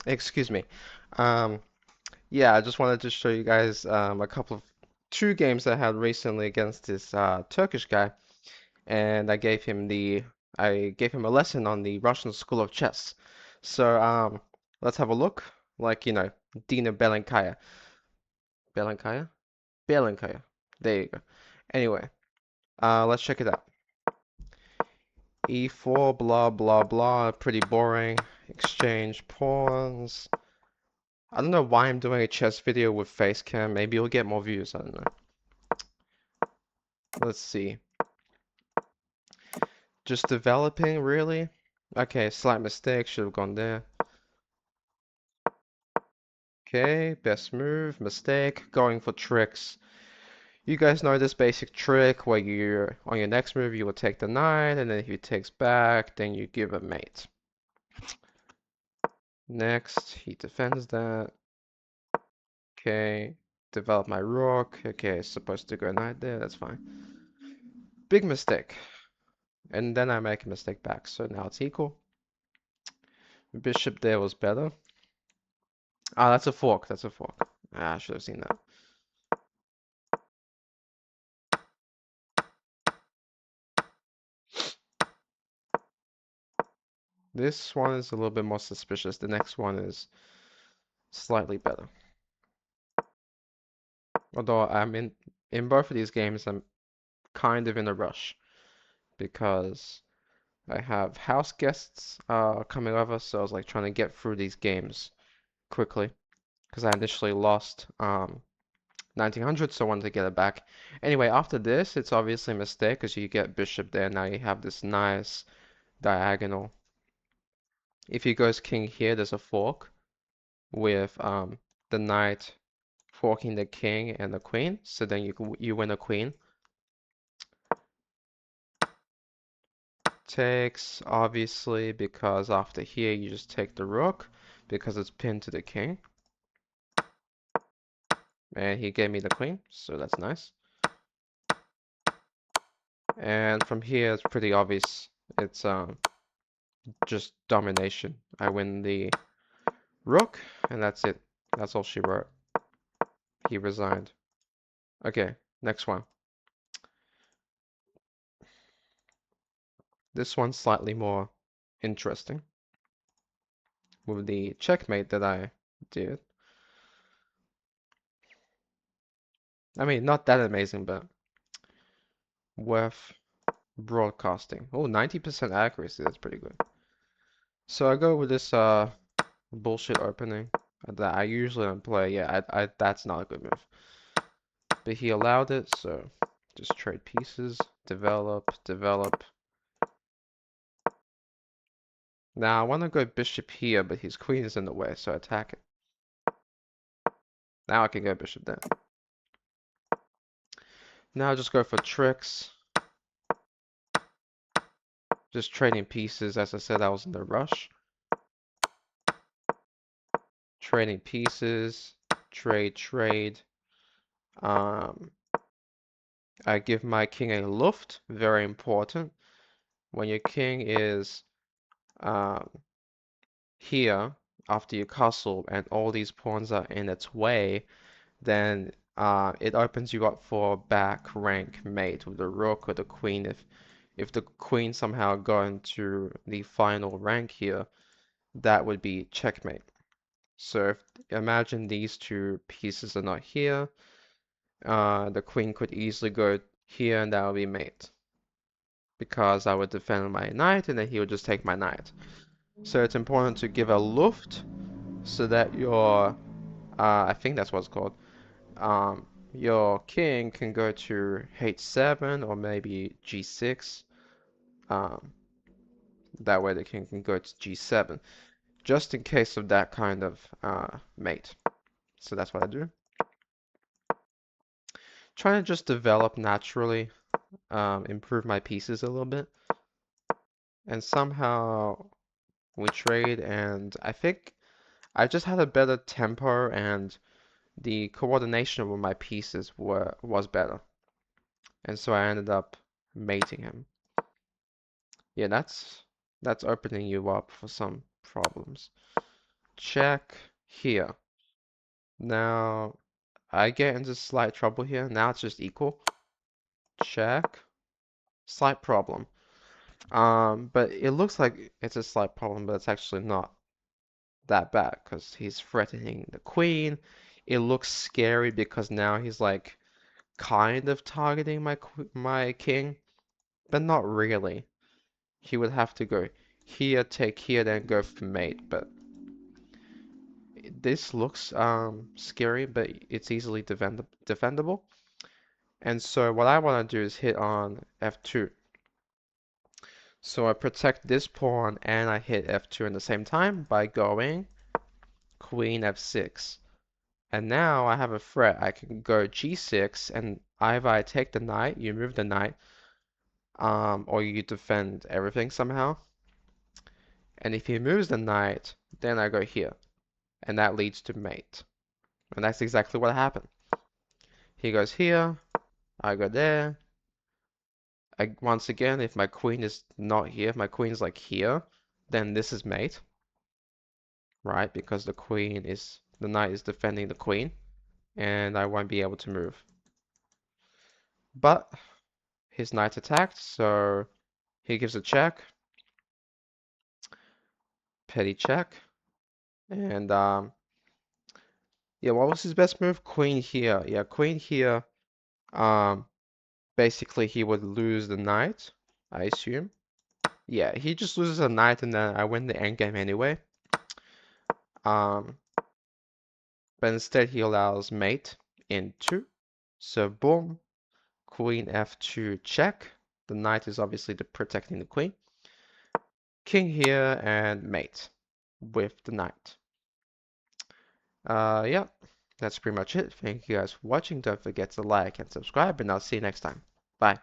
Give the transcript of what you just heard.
Excuse me. Um, yeah, I just wanted to show you guys a couple of two games I had recently against this Turkish guy, and I gave him a lesson on the Russian School of Chess. So let's have a look. Like Dina Belenkaya, Belenkaya, Belenkaya. There you go. Anyway, let's check it out. E4, blah blah blah. Pretty boring. Exchange pawns. I don't know why I'm doing a chess video with Facecam. Maybe you'll get more views. I don't know. Let's see. Just developing, really? Okay, slight mistake. Should have gone there. Okay, best move. Mistake. Going for tricks. You guys know this basic trick where on your next move, you will take the knight, and then if he takes back, then you give a mate. Next, he defends that. Okay, develop my rook. Okay, supposed to go knight there. That's fine. Big mistake. And then I make a mistake back, so now it's equal. Bishop there was better. Ah, that's a fork, that's a fork. Ah, I should have seen that. This one is a little bit more suspicious. The next one is slightly better. Although in both of these games, I'm kind of in a rush because I have house guests coming over, so I was like trying to get through these games quickly because I initially lost 1900, so I wanted to get it back. Anyway, after this, it's obviously a mistake because you get bishop there. Now you have this nice diagonal. If he goes king here, there's a fork with the knight forking the king and the queen. So then you win a queen. Takes, obviously, because after here you just take the rook because it's pinned to the king. And he gave me the queen, so that's nice. And from here it's pretty obvious. It's just domination. I win the rook, and that's it. That's all she wrote. He resigned. Okay, next one. This one's slightly more interesting with the checkmate that I did. I mean, not that amazing, but worth broadcasting. Oh, 90% accuracy, that's pretty good. So I go with this bullshit opening that I usually don't play. Yeah, that's not a good move. But he allowed it, so just trade pieces, develop, develop. Now I want to go bishop here, but his queen is in the way, so attack it. Now I can go bishop there. Now I just go for tricks. Just trading pieces. As I said, I was in the rush. Trading pieces. Trade. Um, I give my king a luft. Very important. When your king is um, here after your castle and all these pawns are in its way, then it opens you up for back rank mate with the rook or the queen. If the queen somehow go into the final rank here, that would be checkmate. So imagine these two pieces are not here, the queen could easily go here and that would be mate. Because I would defend my knight and then he would just take my knight. So it's important to give a luft so that I think that's what it's called, your king can go to h7 or maybe g6. Um, that way the king can go to g7, just in case of that kind of mate. So that's what I do. Trying to just develop naturally, improve my pieces a little bit. And somehow we trade, and I think I just had a better tempo and the coordination with my pieces was better. And so I ended up mating him. Yeah, that's opening you up for some problems. check here. Now I get into slight trouble here. Now it's just equal. Check. Slight problem. But it looks like it's a slight problem, but it's actually not that bad because he's threatening the queen. It looks scary because now he's like kind of targeting my king, but not really. He would have to go here, take here, then go for mate. But this looks scary, but it's easily defendable. And so what I want to do is hit on f2. So I protect this pawn and I hit f2 at the same time by going queen f6. And now I have a threat. I can go g6 and either I take the knight, you move the knight, or you defend everything somehow. And if he moves the knight, then I go here. And that leads to mate. And that's exactly what happened. He goes here, I go there. Once again, if my queen is not here, if my queen's like here, then this is mate. Right? Because the knight is defending the queen. And I won't be able to move. But his knight attacked, so he gives a check. Petty check. And yeah, what was his best move? Queen here. Yeah, queen here. Um, basically he would lose the knight, I assume. Yeah, he just loses a knight and then I win the endgame anyway. But instead he allows mate in 2. So boom, queen f2 check. The knight is obviously protecting the queen. King here and mate with the knight. Yeah, that's pretty much it. Thank you guys for watching. Don't forget to like and subscribe, and I'll see you next time. Bye.